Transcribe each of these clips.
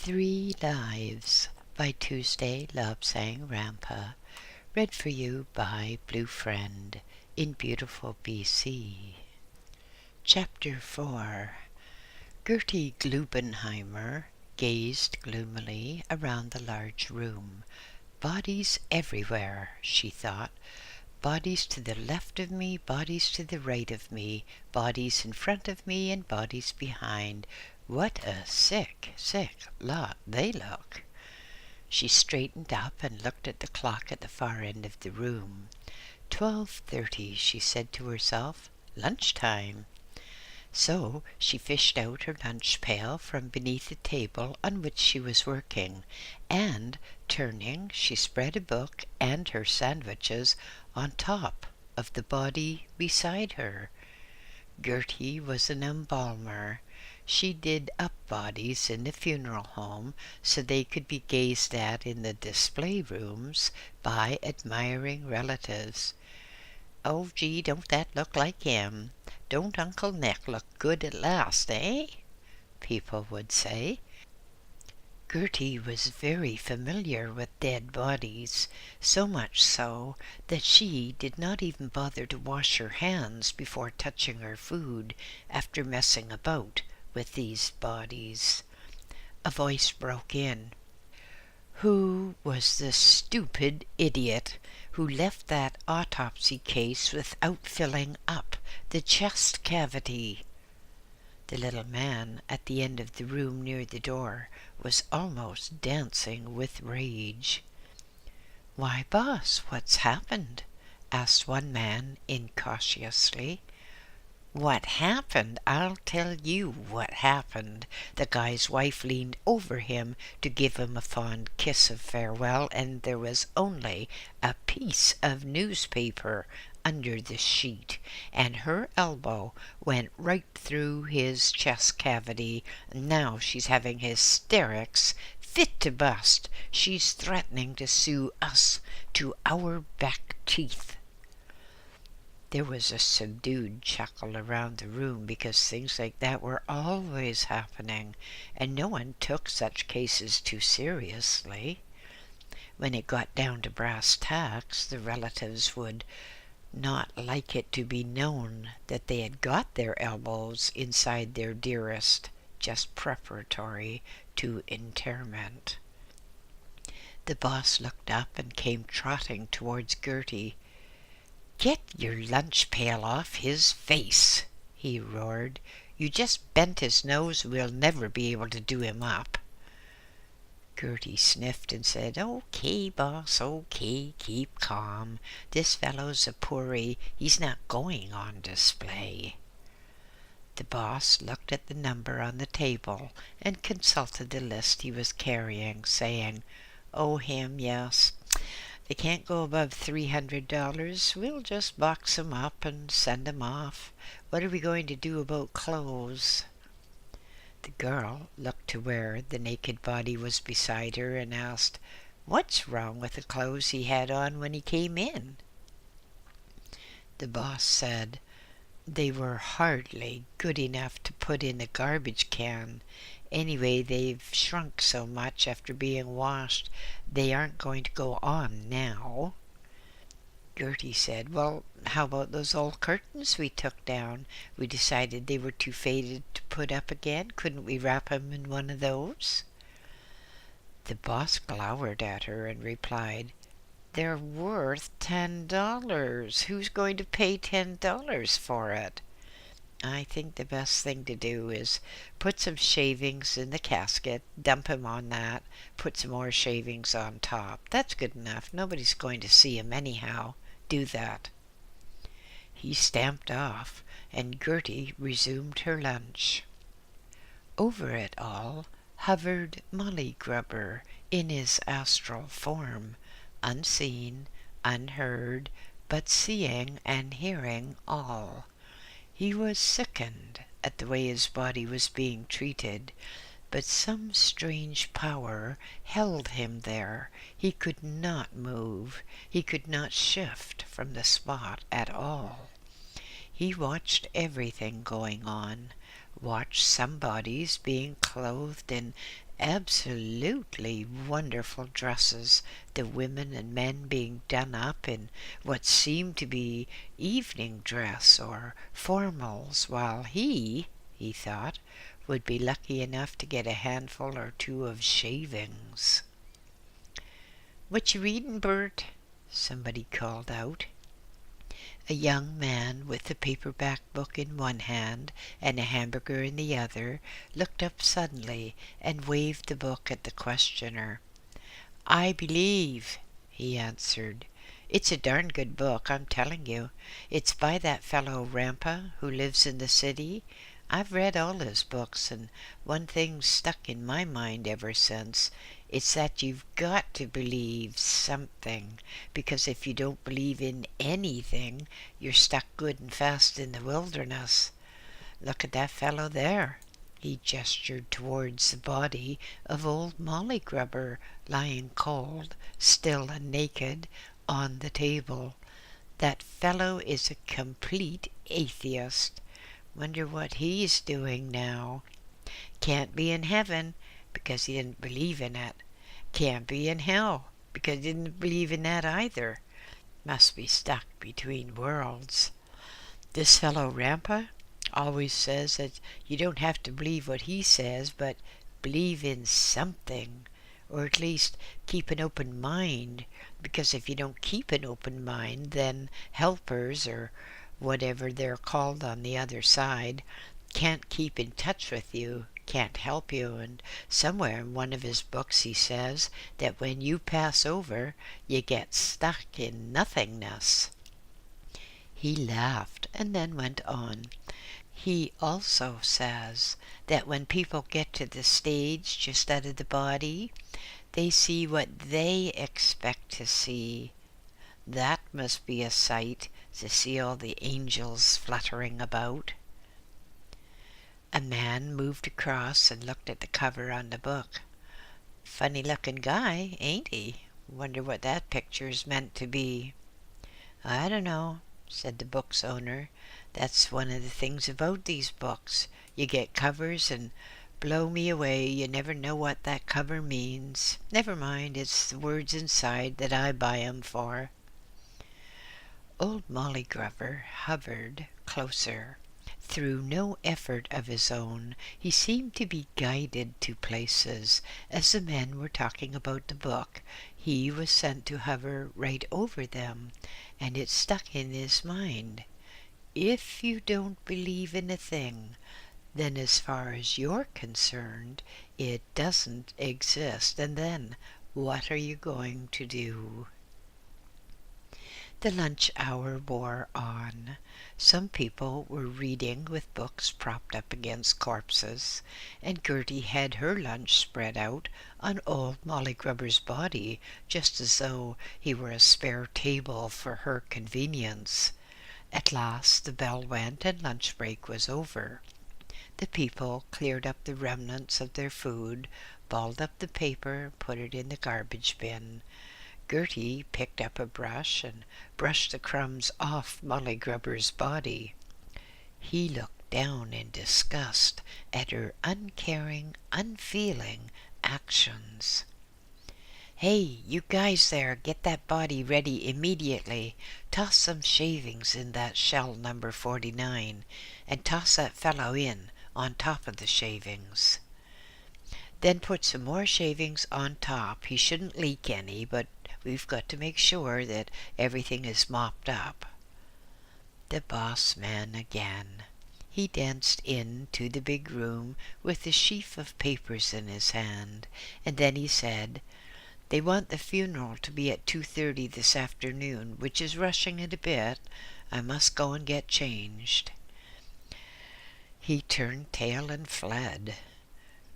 Three Lives by Tuesday Love Sang Rampa. Read for you by BlueFriend in beautiful BC. Chapter 4. Gertie Glubenheimer gazed gloomily around the large room. Bodies everywhere, she thought. Bodies to the left of me, bodies to the right of me, bodies in front of me and bodies behind. What a sick lot they look. She straightened up and looked at the clock at the far end of the room. 12:30, she said to herself. Lunchtime. So she fished out her lunch pail from beneath the table on which she was working, and, turning, she spread a book and her sandwiches on top of the body beside her. Gertie was an embalmer. She did up bodies in the funeral home so they could be gazed at in the display rooms by admiring relatives. "Oh, gee, don't that look like him? Don't Uncle Nick look good at last, eh?" people would say. Gertie was very familiar with dead bodies, so much so that she did not even bother to wash her hands before touching her food after messing about with these bodies. A voice broke in. Who was the stupid idiot who left that autopsy case without filling up the chest cavity? The little man at the end of the room near the door was almost dancing with rage. "Why, boss, what's happened?" asked one man incautiously. "What happened? I'll tell you what happened." The guy's wife leaned over him to give him a fond kiss of farewell, and there was only a piece of newspaper under the sheet, and her elbow went right through his chest cavity. Now she's having hysterics, fit to bust. She's threatening to sue us to our back teeth. There was a subdued chuckle around the room because things like that were always happening, and no one took such cases too seriously. When it got down to brass tacks, the relatives would not like it to be known that they had got their elbows inside their dearest, just preparatory to interment. The boss looked up and came trotting towards Gertie. "Get your lunch pail off his face," he roared. "You just bent his nose, we'll never be able to do him up." Gertie sniffed and said, "Okay, boss, okay, keep calm. This fellow's a pourri. He's not going on display." The boss looked at the number on the table and consulted the list he was carrying, saying, "Oh, him, yes. They can't go above $300. We'll just box 'em up and send 'em off. What are we going to do about clothes?" The girl looked to where the naked body was beside her and asked, "What's wrong with the clothes he had on when he came in?" The boss said, "They were hardly good enough to put in a garbage can. Anyway, they've shrunk so much after being washed, they aren't going to go on now." Gertie said, "Well, how about those old curtains we took down? We decided they were too faded to put up again. Couldn't we wrap 'em in one of those?" The boss glowered at her and replied, "They're worth $10. Who's going to pay $10 for it? I think the best thing to do is put some shavings in the casket, dump him on that, put some more shavings on top. That's good enough. Nobody's going to see him anyhow. Do that." He stamped off, and Gertie resumed her lunch. Over it all hovered Molly Grubber in his astral form, unseen, unheard, but seeing and hearing all. He was sickened at the way his body was being treated, but some strange power held him there. He could not move. He could not shift from the spot at all. He watched everything going on, watched some bodies being clothed in absolutely wonderful dresses, the women and men being done up in what seemed to be evening dress or formals, while he thought, would be lucky enough to get a handful or two of shavings. "What you readin', Bert?" somebody called out. A young man with a paperback book in one hand and a hamburger in the other looked up suddenly and waved the book at the questioner. "I believe," he answered. "It's a darn good book, I'm telling you. It's by that fellow Rampa who lives in the city. I've read all his books, and one thing's stuck in my mind ever since. It's that you've got to believe something, because if you don't believe in anything, you're stuck good and fast in the wilderness. Look at that fellow there." He gestured towards the body of old Molly Grubber lying cold, still and naked, on the table. "That fellow is a complete atheist. Wonder what he's doing now. Can't be in heaven, because he didn't believe in it. Can't be in hell, because he didn't believe in that either. Must be stuck between worlds. This fellow Rampa always says that you don't have to believe what he says, but believe in something, or at least keep an open mind, because if you don't keep an open mind, then helpers, or whatever they're called on the other side, can't keep in touch with you, can't help you, and somewhere in one of his books he says that when you pass over, you get stuck in nothingness." He laughed and then went on. "He also says that when people get to the stage just out of the body, they see what they expect to see. That must be a sight, to see all the angels fluttering about." A man moved across and looked at the cover on the book. "Funny looking guy, ain't he? Wonder what that picture's meant to be." "I don't know," said the book's owner. "That's one of the things about these books. You get covers, and blow me away, you never know what that cover means. Never mind, it's the words inside that I buy 'em for." Old Molly Grubber hovered closer. Through no effort of his own, he seemed to be guided to places. As the men were talking about the book, he was sent to hover right over them, and it stuck in his mind. If you don't believe in a thing, then as far as you're concerned, it doesn't exist. And then, what are you going to do? The lunch hour wore on. Some people were reading with books propped up against corpses, and Gertie had her lunch spread out on old Molly Grubber's body, just as though he were a spare table for her convenience. At last the bell went and lunch break was over. The people cleared up the remnants of their food, balled up the paper, put it in the garbage bin. Gertie picked up a brush and brushed the crumbs off Molly Grubber's body. He looked down in disgust at her uncaring, unfeeling actions. "Hey, you guys there, get that body ready immediately. Toss some shavings in that shell number 49, and toss that fellow in on top of the shavings. Then put some more shavings on top. He shouldn't leak any, but we've got to make sure that everything is mopped up." The boss man again. He danced into the big room with the sheaf of papers in his hand, and then he said, "They want the funeral to be at 2:30 this afternoon, which is rushing it a bit. I must go and get changed." He turned tail and fled.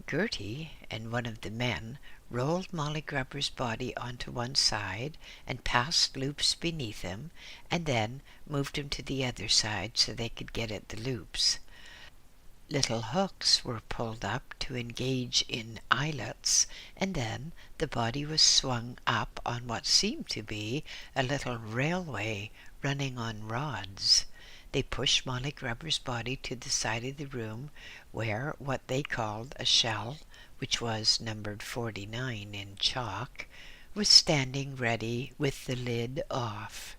Gertie and one of the men rolled Molly Grubber's body onto one side and passed loops beneath him, and then moved him to the other side so they could get at the loops. Little hooks were pulled up to engage in eyelets, and then the body was swung up on what seemed to be a little railway running on rods. They pushed Molly Grubber's body to the side of the room where what they called a shell which was numbered 49 in chalk, was standing ready with the lid off.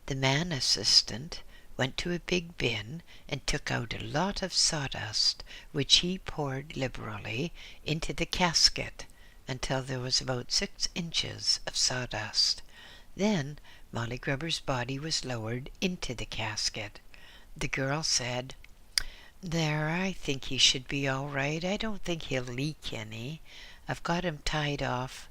The man assistant went to a big bin and took out a lot of sawdust, which he poured liberally into the casket until there was about 6 inches of sawdust. Then Molly Grubber's body was lowered into the casket. The girl said, "There, I think he should be all right. I don't think he'll leak any. I've got him tied off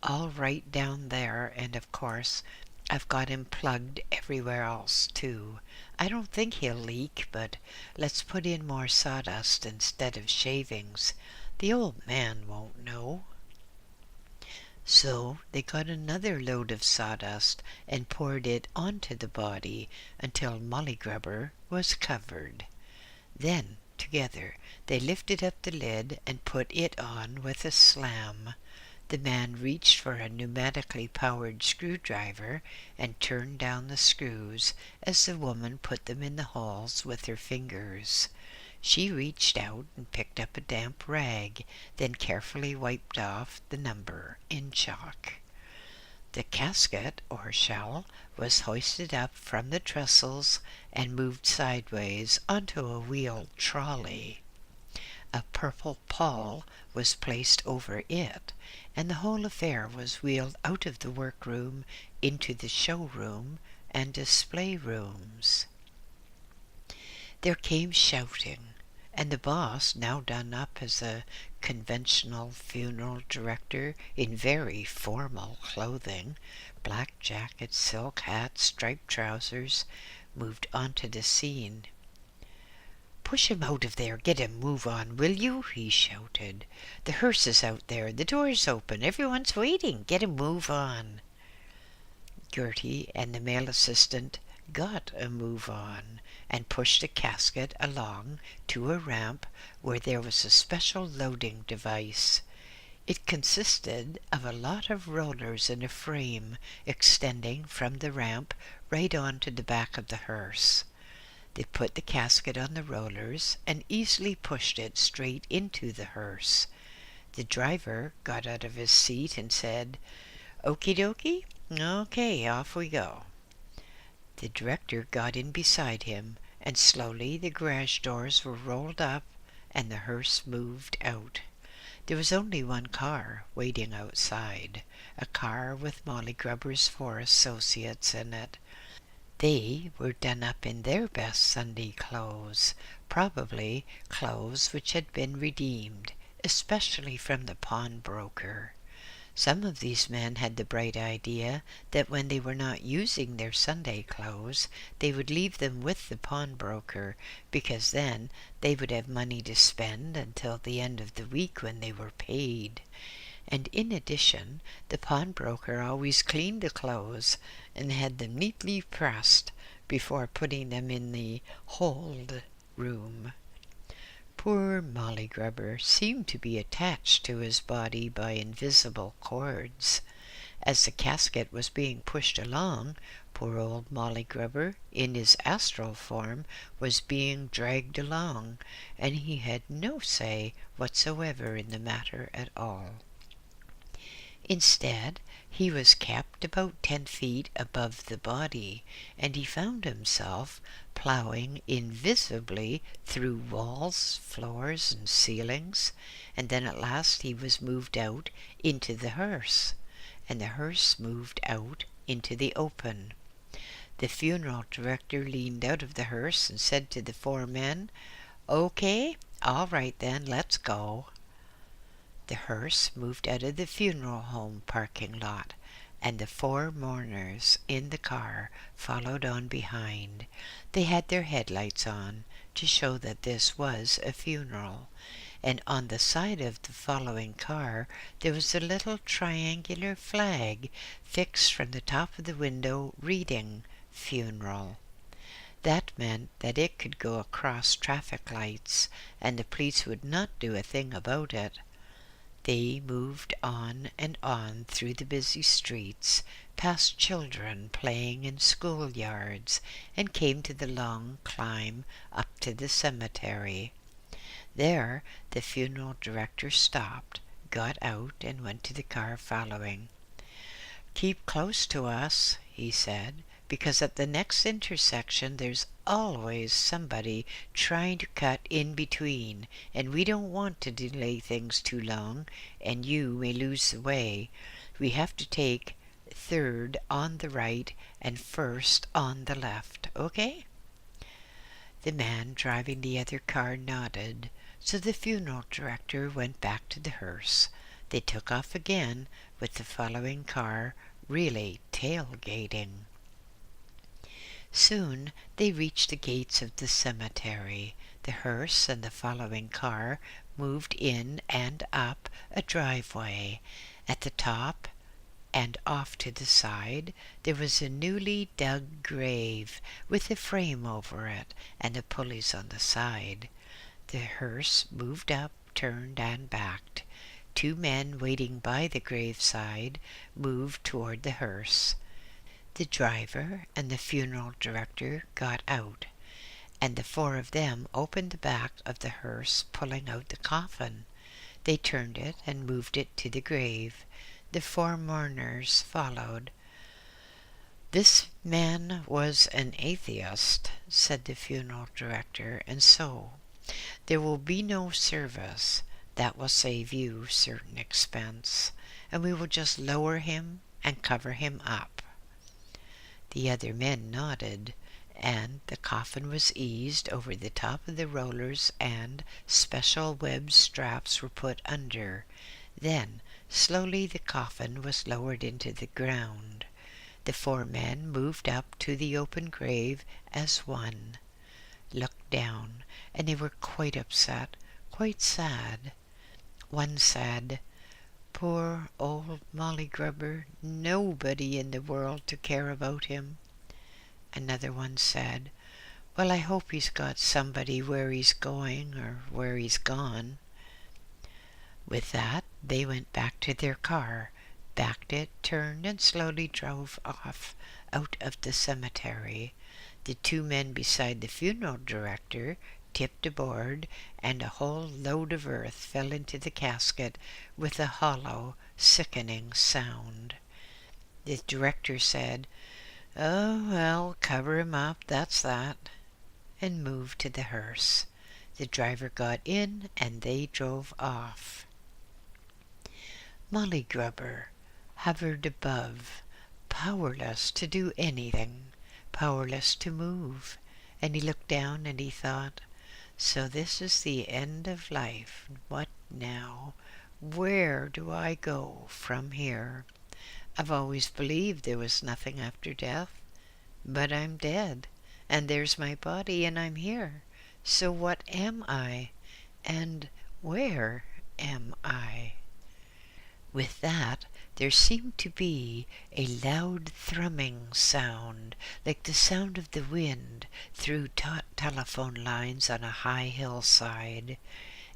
all right down there, and of course I've got him plugged everywhere else too. I don't think he'll leak, but let's put in more sawdust instead of shavings. The old man won't know." So they got another load of sawdust and poured it onto the body until Molly Grubber was covered. Then, together, they lifted up the lid and put it on with a slam. The man reached for a pneumatically powered screwdriver and turned down the screws as the woman put them in the holes with her fingers. She reached out and picked up a damp rag, then carefully wiped off the number in chalk. The casket, or shell, was hoisted up from the trestles and moved sideways onto a wheeled trolley. A purple pall was placed over it, and the whole affair was wheeled out of the workroom into the showroom and display rooms. There came shouting, and the boss, now done up as a conventional funeral director in very formal clothing, black jacket, silk hat, striped trousers, moved onto the scene. "Push him out of there. Get him. Move on, will you?" he shouted. "The hearse is out there. The door's open. Everyone's waiting. Get him. Move on." Gertie and the male assistant got a move on and pushed the casket along to a ramp where there was a special loading device. It consisted of a lot of rollers in a frame extending from the ramp right on to the back of the hearse. They put the casket on the rollers and easily pushed it straight into the hearse. The driver got out of his seat and said, "Okie dokie? Okay, off we go." The director got in beside him, and slowly the garage doors were rolled up and the hearse moved out. There was only one car waiting outside, a car with Molly Grubber's 4 associates in it. They were done up in their best Sunday clothes, probably clothes which had been redeemed, especially from the pawnbroker. Some of these men had the bright idea that when they were not using their Sunday clothes, they would leave them with the pawnbroker, because then they would have money to spend until the end of the week when they were paid. And in addition, the pawnbroker always cleaned the clothes and had them neatly pressed before putting them in the hold room. Poor Molly Grubber seemed to be attached to his body by invisible cords. As the casket was being pushed along, poor old Molly Grubber, in his astral form, was being dragged along, and he had no say whatsoever in the matter at all. Instead, he was kept about 10 feet above the body, and he found himself ploughing invisibly through walls, floors, and ceilings, and then at last he was moved out into the hearse, and the hearse moved out into the open. The funeral director leaned out of the hearse and said to the 4 men, "Okay, all right then, let's go." The hearse moved out of the funeral home parking lot, and the 4 mourners in the car followed on behind. They had their headlights on to show that this was a funeral, and on the side of the following car there was a little triangular flag fixed from the top of the window reading "Funeral." That meant that it could go across traffic lights, and the police would not do a thing about it. They moved on and on through the busy streets, past children playing in schoolyards, and came to the long climb up to the cemetery. There the funeral director stopped, got out, and went to the car following. "Keep close to us," he said, "because at the next intersection there's always somebody trying to cut in between, and we don't want to delay things too long, and you may lose the way. We have to take third on the right and first on the left, okay?" The man driving the other car nodded, so the funeral director went back to the hearse. They took off again, with the following car really tailgating. Soon they reached the gates of the cemetery. The hearse and the following car moved in and up a driveway. At the top and off to the side there was a newly dug grave with a frame over it and the pulleys on the side. The hearse moved up, turned, and backed. Two men waiting by the graveside moved toward the hearse. The driver and the funeral director got out, and the four of them opened the back of the hearse, pulling out the coffin. They turned it and moved it to the grave. The four mourners followed. "This man was an atheist," said the funeral director, "and so there will be no service. That will save you certain expense, and we will just lower him and cover him up." The other men nodded, and the coffin was eased over the top of the rollers and special webbed straps were put under. Then slowly the coffin was lowered into the ground. The four men moved up to the open grave as one, looked down, and they were quite upset, quite sad. One said, "Poor old Molly Grubber, nobody in the world to care about him." Another one said, "Well, I hope he's got somebody where he's going or where he's gone." With that, they went back to their car, backed it, turned, and slowly drove off out of the cemetery. The two men beside the funeral director tipped aboard, and a whole load of earth fell into the casket with a hollow, sickening sound. The director said, "Oh, well, cover him up, that's that," and moved to the hearse. The driver got in, and they drove off. Molly Grubber hovered above, powerless to do anything, powerless to move, and he looked down and he thought, "So this is the end of life. What now? Where do I go from here? I've always believed there was nothing after death, but I'm dead, and there's my body, and I'm here. So what am I, and where am I?" With that, there seemed to be a loud thrumming sound, like the sound of the wind through taut telephone lines on a high hillside,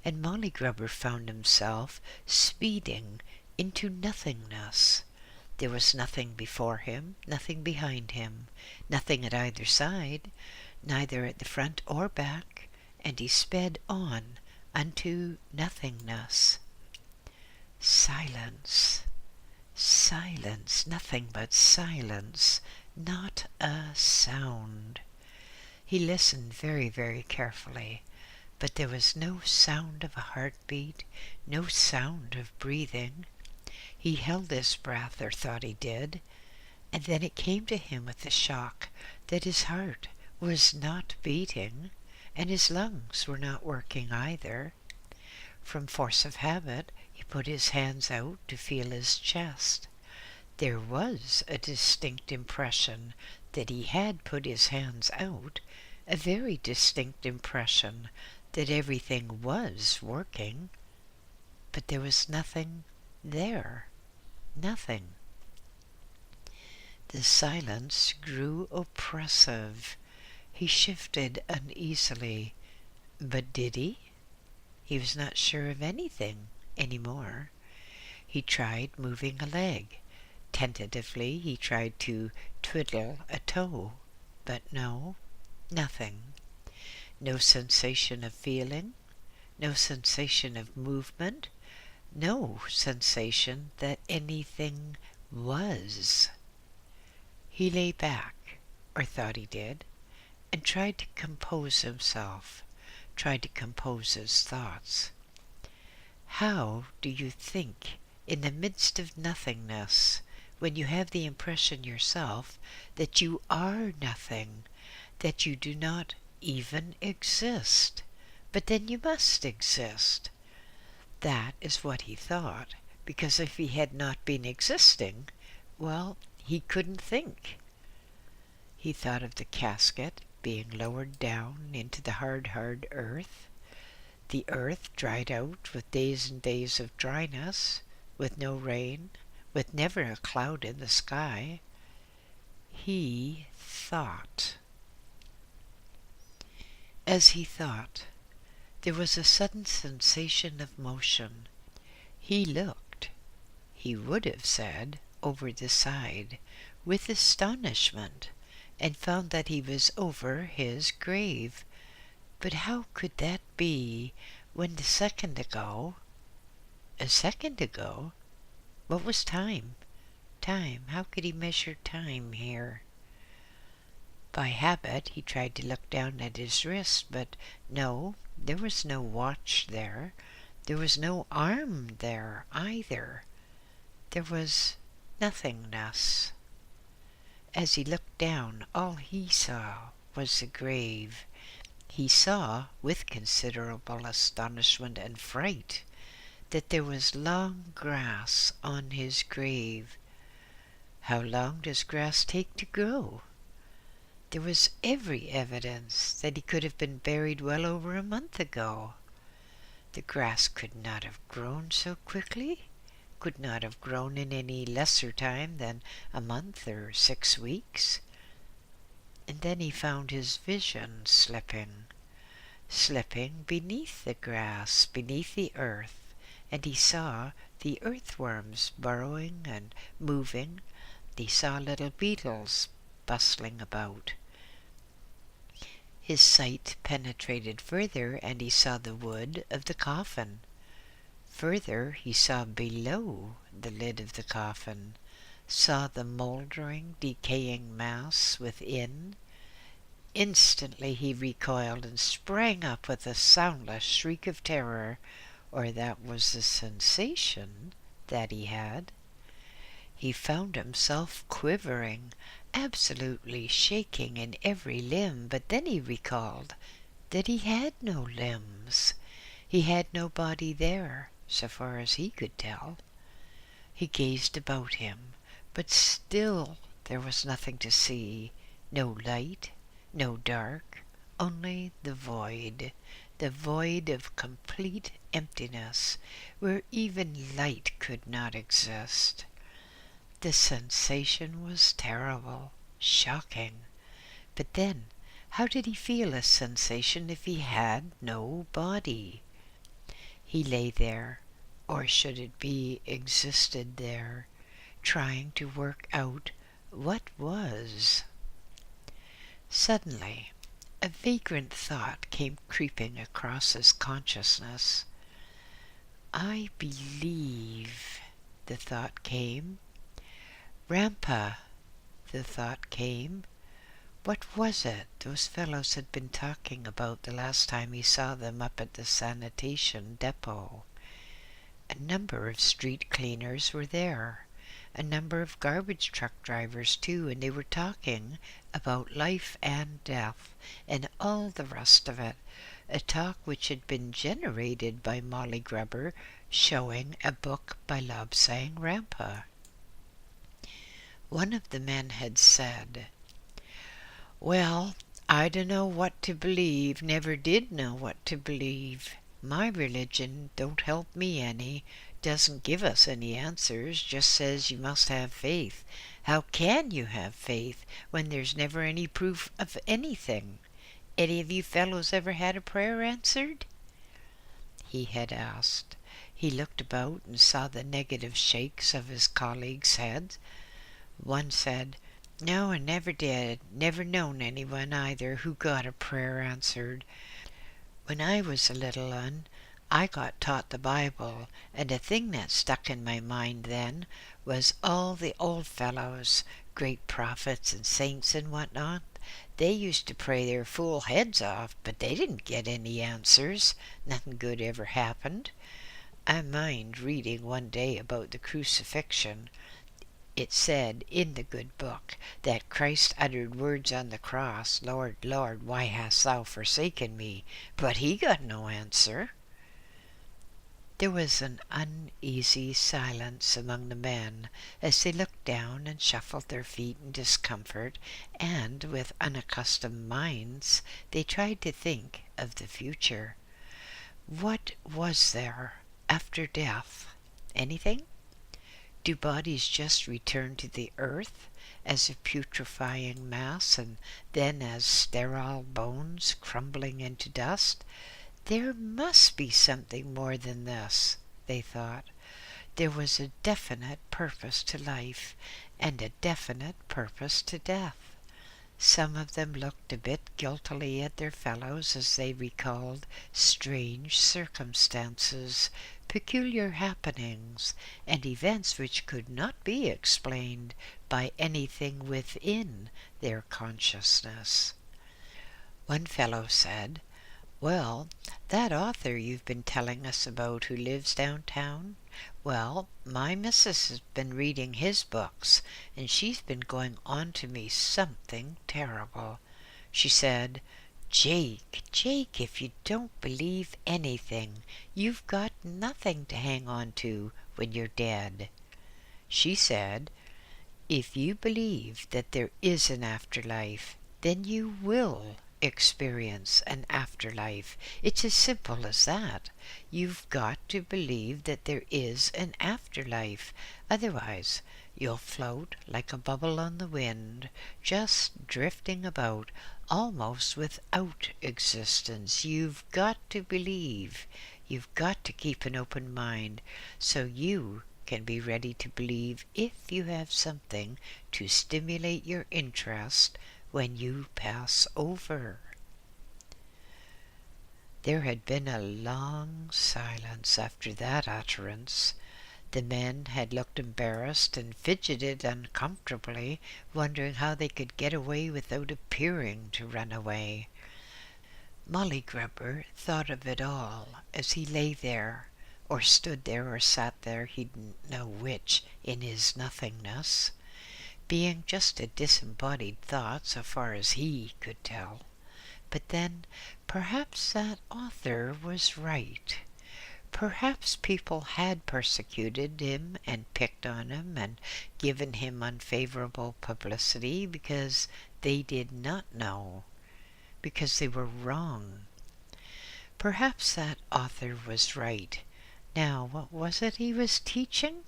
and Molly Grubber found himself speeding into nothingness. There was nothing before him, nothing behind him, nothing at either side, neither at the front or back, and he sped on unto nothingness. Silence, silence, nothing but silence, not a sound. He listened very, very carefully, but there was no sound of a heartbeat, no sound of breathing. He held his breath, or thought he did, and then it came to him with a shock that his heart was not beating, and his lungs were not working either. From force of habit, he put his hands out to feel his chest. There was a distinct impression that he had put his hands out, a very distinct impression that everything was working, but there was nothing there, nothing. The silence grew oppressive. He shifted uneasily, but did he? He was not sure of anything any more. He tried moving a leg. Tentatively he tried to twiddle a toe, but no, nothing. No sensation of feeling, no sensation of movement, no sensation that anything was. He lay back, or thought he did, and tried to compose himself, tried to compose his thoughts. How do you think, in the midst of nothingness, when you have the impression yourself that you are nothing, that you do not even exist, but then you must exist? That is what he thought, because if he had not been existing, well, he couldn't think. He thought of the casket being lowered down into the hard earth, the earth dried out with days and days of dryness, with no rain, with never a cloud in the sky. He thought. As he thought, there was a sudden sensation of motion. He looked, he would have said, over the side, with astonishment, and found that he was over his grave. But how could that be when a second ago, what was time? Time, how could he measure time here? By habit he tried to look down at his wrist, but no, there was no watch there. There was no arm there either. There was nothingness. As he looked down, all he saw was the grave. He saw, with considerable astonishment and fright, that there was long grass on his grave. How long does grass take to grow? There was every evidence that he could have been buried well over a month ago. The grass could not have grown so quickly, could not have grown in any lesser time than a month or 6 weeks. And then he found his vision slipping beneath the grass, beneath the earth, and he saw the earthworms burrowing and moving. He saw little beetles bustling about. His sight penetrated further, and he saw the wood of the coffin. Further, he saw below the lid of the coffin, saw the mouldering, decaying mass within. Instantly he recoiled and sprang up with a soundless shriek of terror, or that was the sensation that he had. He found himself quivering, absolutely shaking in every limb, but then he recalled that he had no limbs. He had no body there, so far as he could tell. He gazed about him, but still there was nothing to see, no light, no dark, only the void of complete emptiness, where even light could not exist. The sensation was terrible, shocking. But then, how did he feel a sensation if he had no body? He lay there, or should it be existed there, trying to work out what was. Suddenly, a vagrant thought came creeping across his consciousness. I believe, the thought came. Rampa, the thought came. What was it those fellows had been talking about the last time he saw them up at the sanitation depot? A number of street cleaners were there, a number of garbage truck drivers too, and they were talking about life and death and all the rest of it, a talk which had been generated by Molly Grubber showing a book by Lobsang Rampa. One of the men had said, "Well, I dunno what to believe, never did know what to believe. My religion don't help me any, doesn't give us any answers, just says you must have faith. How can you have faith when there's never any proof of anything? Any of you fellows ever had a prayer answered?" he had asked. He looked about and saw the negative shakes of his colleagues' heads. One said, "No, I never did. Never known anyone either who got a prayer answered. When I was a little un, I got taught the Bible, and a thing that stuck in my mind then was all the old fellows, great prophets and saints and what not. They used to pray their fool heads off, but they didn't get any answers. Nothing good ever happened. I mind reading one day about the crucifixion. It said in the good book that Christ uttered words on the cross, "Lord, Lord, why hast thou forsaken me?" But he got no answer. There was an uneasy silence among the men as they looked down and shuffled their feet in discomfort, and with unaccustomed minds they tried to think of the future. What was there after death? Anything? Do bodies just return to the earth as a putrefying mass, and then as sterile bones crumbling into dust? There must be something more than this, they thought. There was a definite purpose to life, and a definite purpose to death. Some of them looked a bit guiltily at their fellows as they recalled strange circumstances, peculiar happenings, and events which could not be explained by anything within their consciousness. One fellow said, "Well, that author you've been telling us about who lives downtown, well, my missus has been reading his books, and she's been going on to me something terrible. She said, 'Jake, if you don't believe anything, you've got nothing to hang on to when you're dead.' She said, 'If you believe that there is an afterlife, then you will experience an afterlife. It's as simple as that. You've got to believe that there is an afterlife. Otherwise, you'll float like a bubble on the wind, just drifting about, almost without existence. You've got to believe. You've got to keep an open mind, so you can be ready to believe if you have something to stimulate your interest when you pass over.'" There had been a long silence after that utterance. The men had looked embarrassed and fidgeted uncomfortably, wondering how they could get away without appearing to run away. Molly Grubber thought of it all as he lay there, or stood there, or sat there, he didn't know which, in his nothingness, being just a disembodied thought so far as he could tell. But then, perhaps that author was right. Perhaps people had persecuted him and picked on him and given him unfavorable publicity because they did not know, because they were wrong. Perhaps that author was right. Now, what was it he was teaching?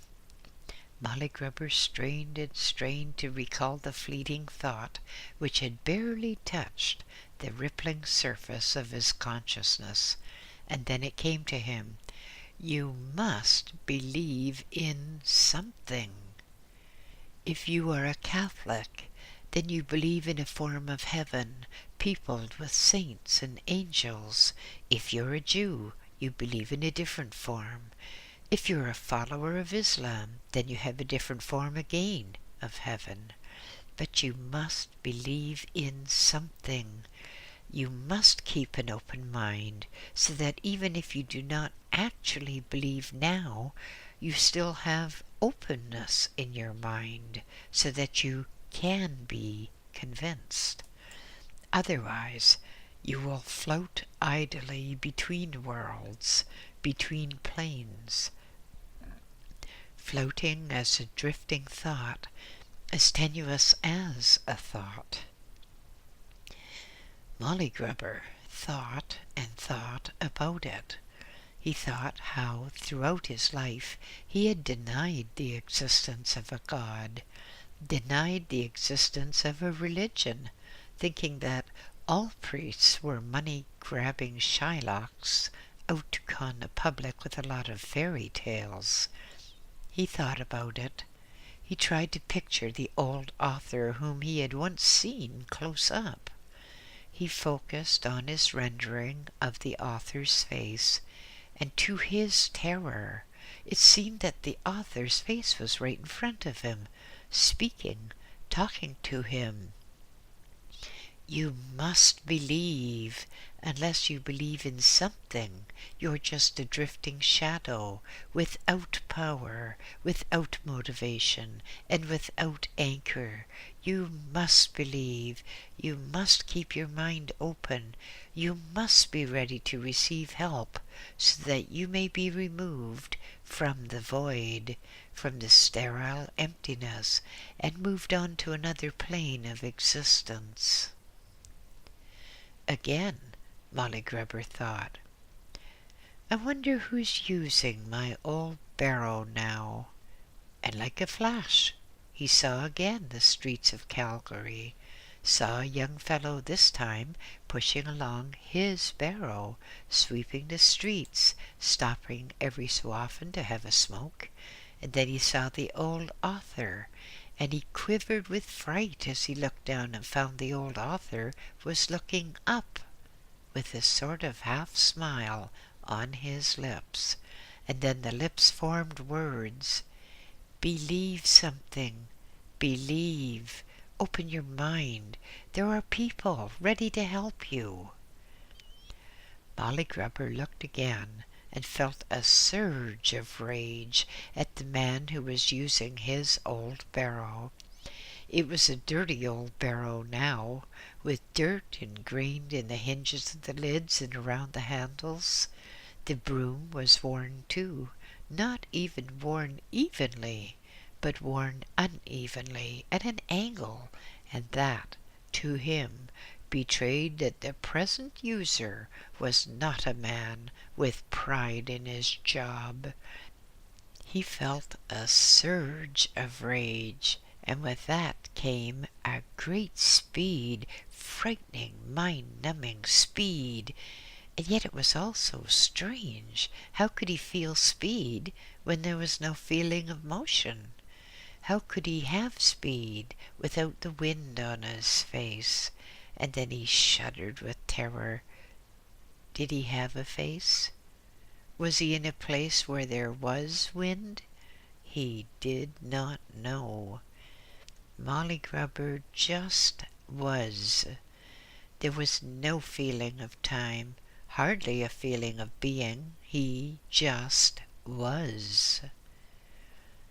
Molly Grubber strained and strained to recall the fleeting thought which had barely touched the rippling surface of his consciousness, and then it came to him. You must believe in something. If you are a Catholic, then you believe in a form of heaven peopled with saints and angels. If you're a Jew, you believe in a different form. If you're a follower of Islam, then you have a different form again of heaven. But you must believe in something. You must keep an open mind, so that even if you do not actually believe now, you still have openness in your mind, so that you can be convinced. Otherwise, you will float idly between worlds, between planes, floating as a drifting thought, as tenuous as a thought. Molly Grubber thought and thought about it. He thought how throughout his life he had denied the existence of a God, denied the existence of a religion, thinking that all priests were money-grabbing Shylocks out to con the public with a lot of fairy tales. He thought about it. He tried to picture the old author whom he had once seen close up. He focused on his rendering of the author's face, and to his terror, it seemed that the author's face was right in front of him, speaking, talking to him. You must believe. Unless you believe in something, you're just a drifting shadow, without power, without motivation, and without anchor. You must believe. You must keep your mind open. You must be ready to receive help, so that you may be removed from the void, from the sterile emptiness, and moved on to another plane of existence. Again, Molly Grubber thought, I wonder who's using my old barrow now. And like a flash, he saw again the streets of Calgary, saw a young fellow this time pushing along his barrow, sweeping the streets, stopping every so often to have a smoke, and then he saw the old author, and he quivered with fright as he looked down and found the old author was looking up with a sort of half-smile on his lips, and then the lips formed words, believe something, believe, open your mind, there are people ready to help you. Molly Grubber looked again and felt a surge of rage at the man who was using his old barrow. It was a dirty old barrow now, with dirt ingrained in the hinges of the lids and around the handles. The broom was worn too, not even worn evenly, but worn unevenly at an angle, and that, to him, betrayed that the present user was not a man with pride in his job. He felt a surge of rage, and with that came a great speed, frightening, mind-numbing speed. And yet it was all so strange. How could he feel speed when there was no feeling of motion? How could he have speed without the wind on his face? And then he shuddered with terror. Did he have a face? Was he in a place where there was wind? He did not know. Molly Grubber just was. There was no feeling of time, hardly a feeling of being. He just was.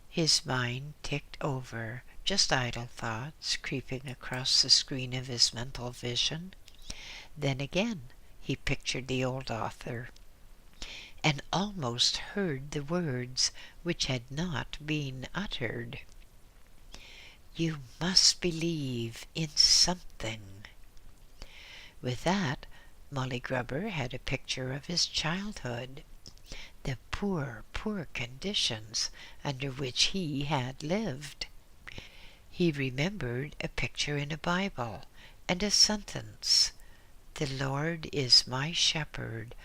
His mind ticked over, just idle thoughts creeping across the screen of his mental vision. Then again he pictured the old author, and almost heard the words which had not been uttered. You must believe in something. With that, Molly Grubber had a picture of his childhood, the poor, poor conditions under which he had lived. He remembered a picture in a Bible, and a sentence, The Lord is my shepherd,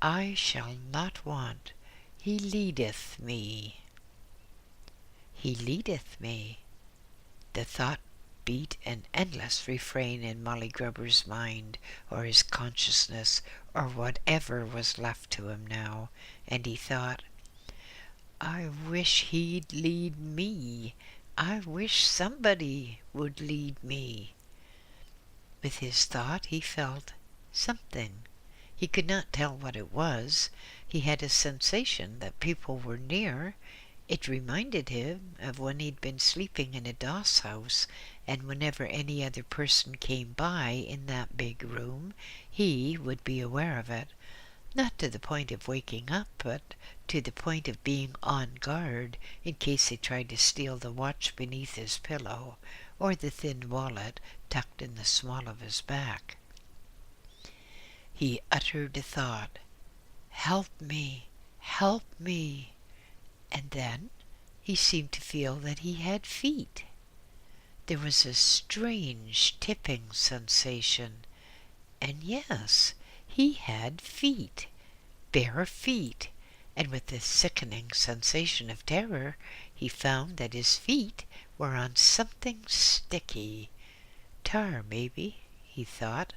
I shall not want. He leadeth me. He leadeth me. The thought beat an endless refrain in Molly Grubber's mind, or his consciousness, or whatever was left to him now, and he thought, I wish he'd lead me. I wish somebody would lead me. With his thought he felt something. He could not tell what it was. He had a sensation that people were near. It reminded him of when he'd been sleeping in a doss house, and whenever any other person came by in that big room, he would be aware of it. Not to the point of waking up, but to the point of being on guard in case they tried to steal the watch beneath his pillow, or the thin wallet tucked in the small of his back. He uttered a thought, Help me, help me. And then he seemed to feel that he had feet. There was a strange tipping sensation, and yes, he had feet, bare feet, and with a sickening sensation of terror, he found that his feet were on something sticky. Tar, maybe, he thought.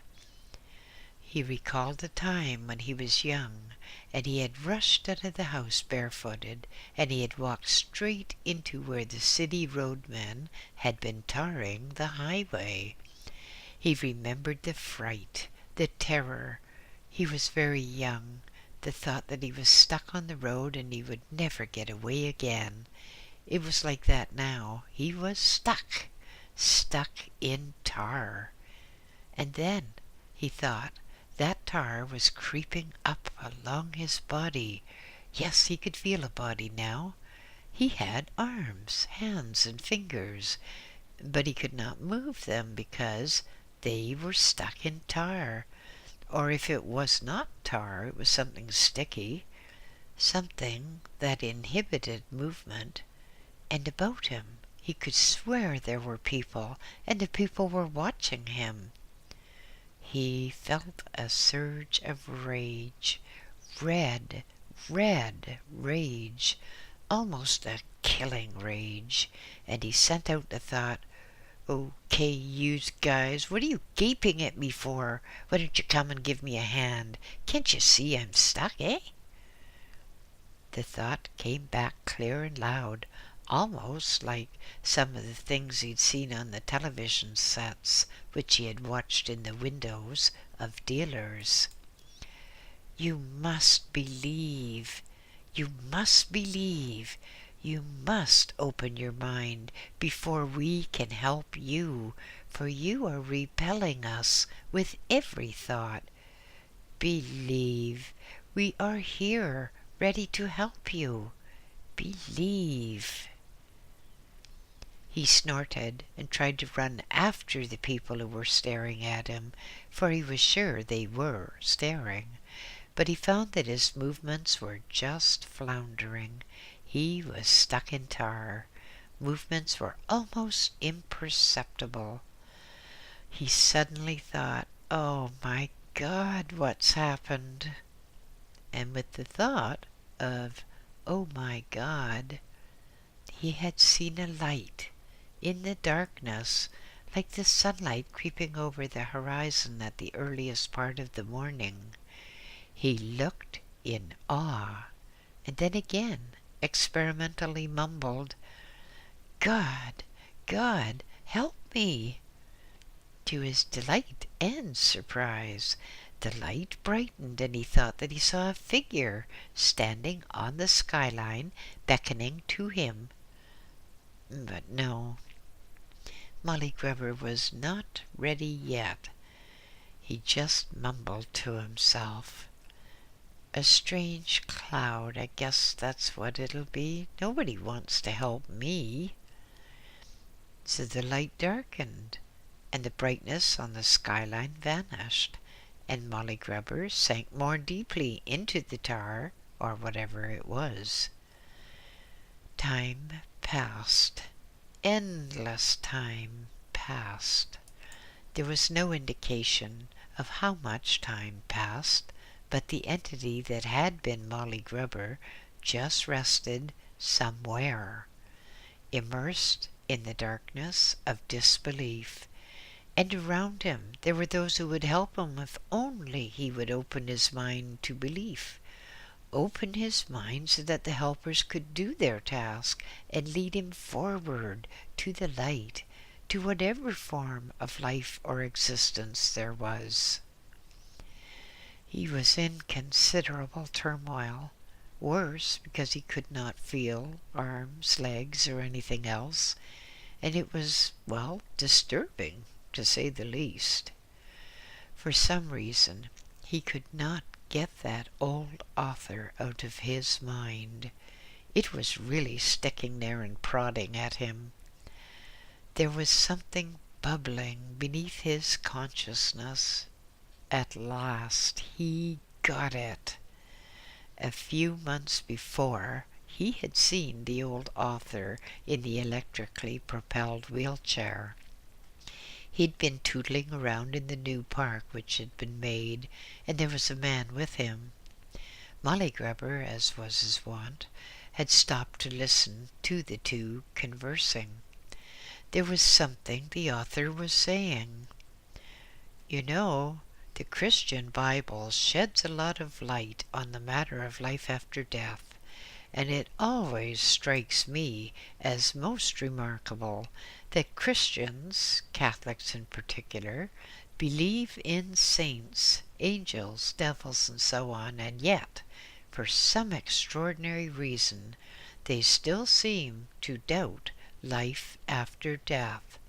He recalled a time when he was young, and he had rushed out of the house barefooted, and he had walked straight into where the city roadmen had been tarring the highway. He remembered the fright, the terror. He was very young. The thought that he was stuck on the road and he would never get away again. It was like that now. He was stuck in tar. And then, he thought, that tar was creeping up along his body. Yes, he could feel a body now. He had arms, hands, and fingers, but he could not move them because they were stuck in tar. Or if it was not tar, it was something sticky, something that inhibited movement. And about him, he could swear there were people, and the people were watching him. He felt a surge of rage, red rage, almost a killing rage, and he sent out the thought, "Okay, yous guys, what are you gaping at me for? Why don't you come and give me a hand? Can't you see I'm stuck, eh?" The thought came back clear and loud, almost like some of the things he'd seen on the television sets which he had watched in the windows of dealers. "You must believe. You must believe. You must open your mind before we can help you, for you are repelling us with every thought. Believe. We are here, ready to help you. Believe." He snorted and tried to run after the people who were staring at him, for he was sure they were staring. But he found that his movements were just floundering. He was stuck in tar. Movements were almost imperceptible. He suddenly thought, "Oh my God, what's happened?" And with the thought of, "Oh my God," he had seen a light in the darkness, like the sunlight creeping over the horizon at the earliest part of the morning. He looked in awe, and then again experimentally mumbled, "God, God, help me." To his delight and surprise, the light brightened, and he thought that he saw a figure standing on the skyline, beckoning to him. But no, Molly Grubber was not ready yet. He just mumbled to himself, "A strange cloud, I guess that's what it'll be. Nobody wants to help me." So the light darkened, and the brightness on the skyline vanished, and Molly Grubber sank more deeply into the tar, or whatever it was. Time passed. Endless time passed. There was no indication of how much time passed, but the entity that had been Molly Grubber just rested somewhere, immersed in the darkness of disbelief. And around him there were those who would help him if only he would open his mind to belief. Open his mind so that the helpers could do their task and lead him forward to the light, to whatever form of life or existence there was. He was in considerable turmoil, worse because he could not feel arms, legs, or anything else, and it was, well, disturbing, to say the least. For some reason, he could not get that old author out of his mind. It was really sticking there and prodding at him. There was something bubbling beneath his consciousness. At last he got it. A few months before, he had seen the old author in the electrically propelled wheelchair. He'd been tootling around in the new park which had been made, and there was a man with him. Molly Grubber, as was his wont, had stopped to listen to the two conversing. There was something the author was saying. "You know, The Christian Bible sheds a lot of light on the matter of life after death, and it always strikes me as most remarkable that Christians, Catholics in particular, believe in saints, angels, devils, and so on, and yet, for some extraordinary reason, they still seem to doubt life after death.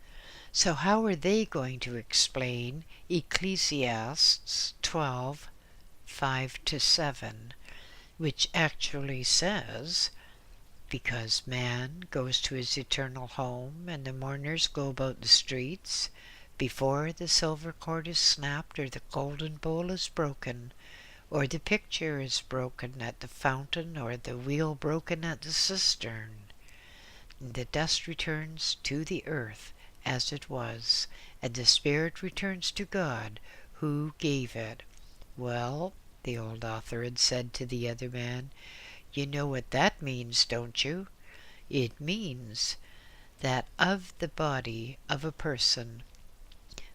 So how are they going to explain Ecclesiastes 12:5-7, which actually says, "Because man goes to his eternal home, and the mourners go about the streets, before the silver cord is snapped, or the golden bowl is broken, or the picture is broken at the fountain, or the wheel broken at the cistern, the dust returns to the earth as it was, and the spirit returns to God who gave it." "Well," the old author had said to the other man, "you know what that means, don't you? It means that of the body of a person,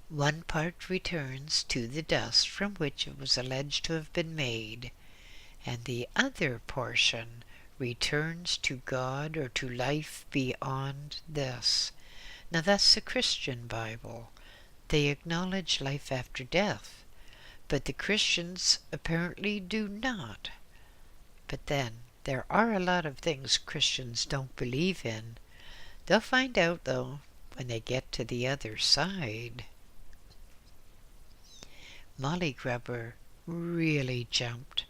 one part returns to the dust from which it was alleged to have been made, and the other portion returns to God or to life beyond this." Now that's the Christian Bible. They acknowledge life after death, but the Christians apparently do not. But then, there are a lot of things Christians don't believe in. They'll find out, though, when they get to the other side. Molly Grubber really jumped,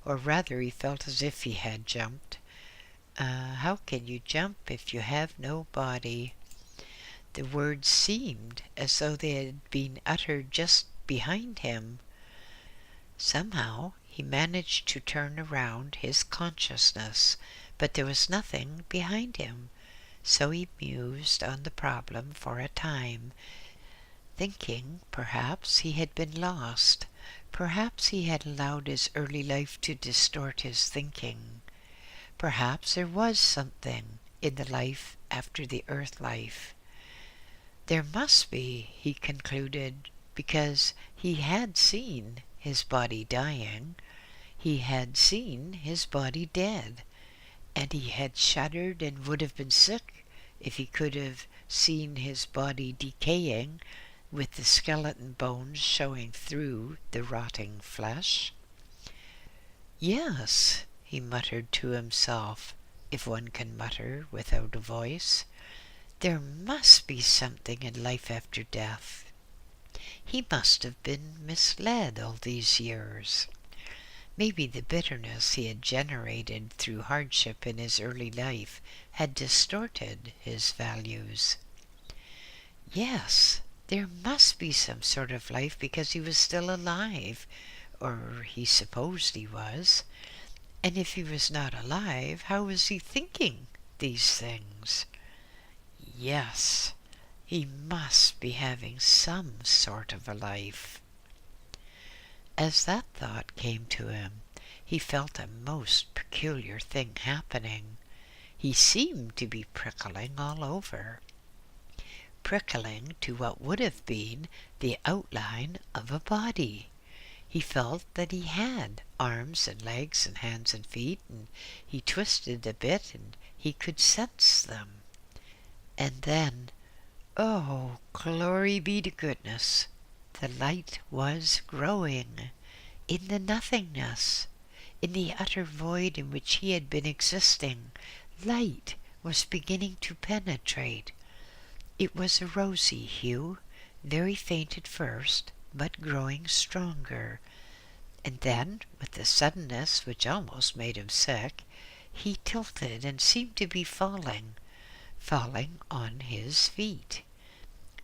or rather he felt as if he had jumped. How can you jump if you have no body? The words seemed as though they had been uttered just behind him. Somehow he managed to turn around his consciousness, but there was nothing behind him, so he mused on the problem for a time, thinking perhaps he had been lost, perhaps he had allowed his early life to distort his thinking. Perhaps there was something in the life after the earth life. There must be, he concluded, because he had seen his body dying, he had seen his body dead, and he had shuddered and would have been sick if he could have seen his body decaying with the skeleton bones showing through the rotting flesh. "Yes," he muttered to himself, if one can mutter without a voice, "there must be something in life after death. He must have been misled all these years. Maybe the bitterness he had generated through hardship in his early life had distorted his values. Yes, there must be some sort of life because he was still alive, or he supposed he was. And if he was not alive, how was he thinking these things? Yes, he must be having some sort of a life." As that thought came to him, he felt a most peculiar thing happening. He seemed to be prickling all over, prickling to what would have been the outline of a body. He felt that he had arms and legs and hands and feet, and he twisted a bit and he could sense them. And then, oh, glory be to goodness, the light was growing. In the nothingness, in the utter void in which he had been existing, light was beginning to penetrate. It was a rosy hue, very faint at first, but growing stronger. And then, with a suddenness which almost made him sick, he tilted and seemed to be falling on his feet.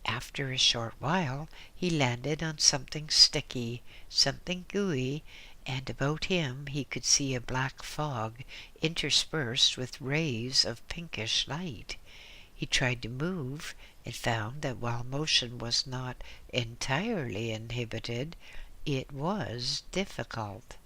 After a short while he landed on something sticky, something gooey, and about him he could see a black fog interspersed with rays of pinkish light. He tried to move and found that while motion was not entirely inhibited, it was difficult.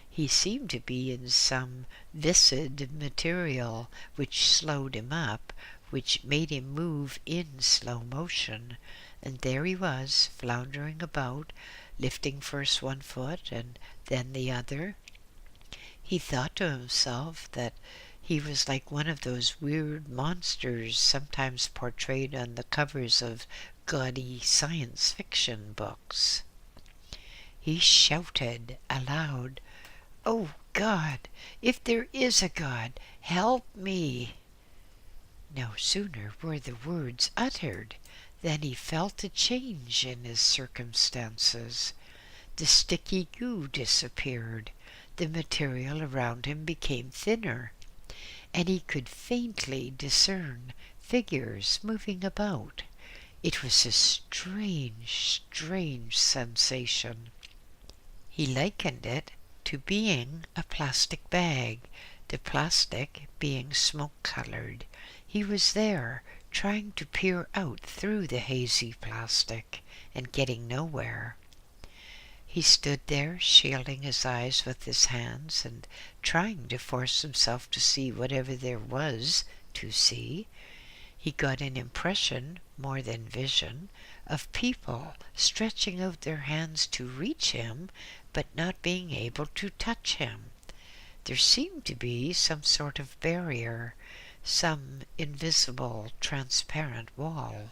He seemed to be in some viscid material which slowed him up, which made him move in slow motion, and there he was, floundering about, lifting first one foot and then the other. He thought to himself that he was like one of those weird monsters sometimes portrayed on the covers of gaudy science fiction books. He shouted aloud, "Oh God, if there is a God, help me!" No sooner were the words uttered than he felt a change in his circumstances. The sticky goo disappeared, the material around him became thinner, and he could faintly discern figures moving about. It was a strange, strange sensation. He likened it to being a plastic bag, the plastic being smoke-colored. He was there, trying to peer out through the hazy plastic, and getting nowhere. He stood there, shielding his eyes with his hands, and trying to force himself to see whatever there was to see. He got an impression, more than vision, of people stretching out their hands to reach him, but not being able to touch him. There seemed to be some sort of barrier, some invisible, transparent wall.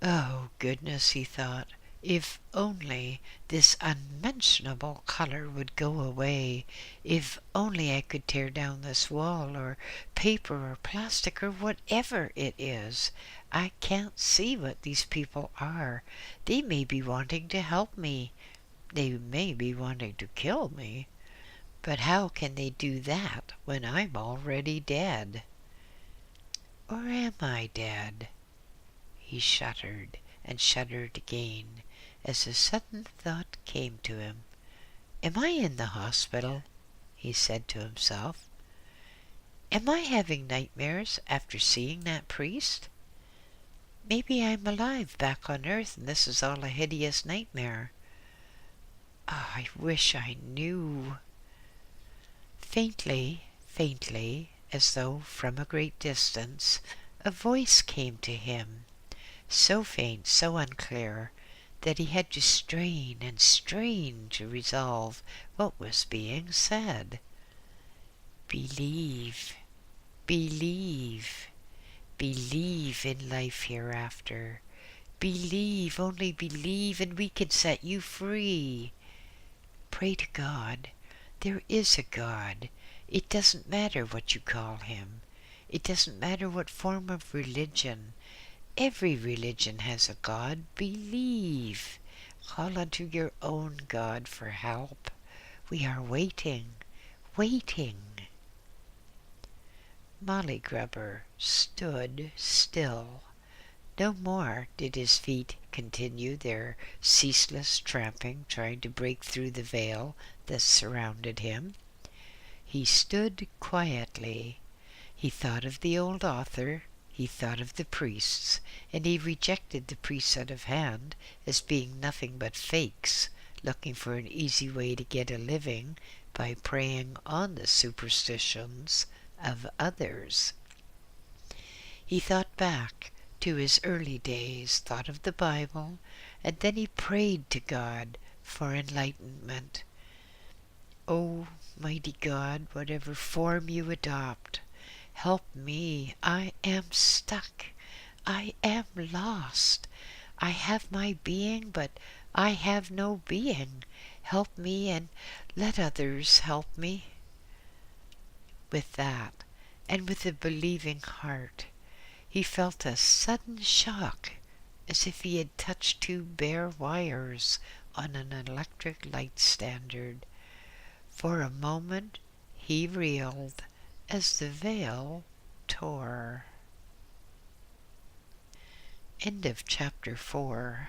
Oh, goodness, he thought, if only this unmentionable color would go away, if only I could tear down this wall, or paper, or plastic, or whatever it is. I can't see what these people are. They may be wanting to help me. They may be wanting to kill me. But how can they do that when I'm already dead? Or am I dead? He shuddered and shuddered again as a sudden thought came to him. Am I in the hospital? He said to himself. Am I having nightmares after seeing that priest? Maybe I'm alive back on Earth and this is all a hideous nightmare. Oh, I wish I knew. Faintly, faintly, as though from a great distance, a voice came to him, so faint, so unclear, that he had to strain and strain to resolve what was being said. Believe, believe, believe in life hereafter. Believe, only believe, and we can set you free. Pray to God. There is a God. It doesn't matter what you call him. It doesn't matter what form of religion. Every religion has a God. Believe. Call unto your own God for help. We are waiting, waiting. Molly Grubber stood still. No more did his feet continue their ceaseless tramping, trying to break through the veil that surrounded him. He stood quietly. He thought of the old author, he thought of the priests, and he rejected the priests out of hand as being nothing but fakes, looking for an easy way to get a living by preying on the superstitions of others. He thought back to his early days, thought of the Bible, and then he prayed to God for enlightenment. Oh, mighty God, whatever form you adopt, help me. I am stuck. I am lost. I have my being, but I have no being. Help me and let others help me. With that, and with a believing heart, he felt a sudden shock, as if he had touched two bare wires on an electric light standard. For a moment he reeled as the veil tore. End of chapter 4.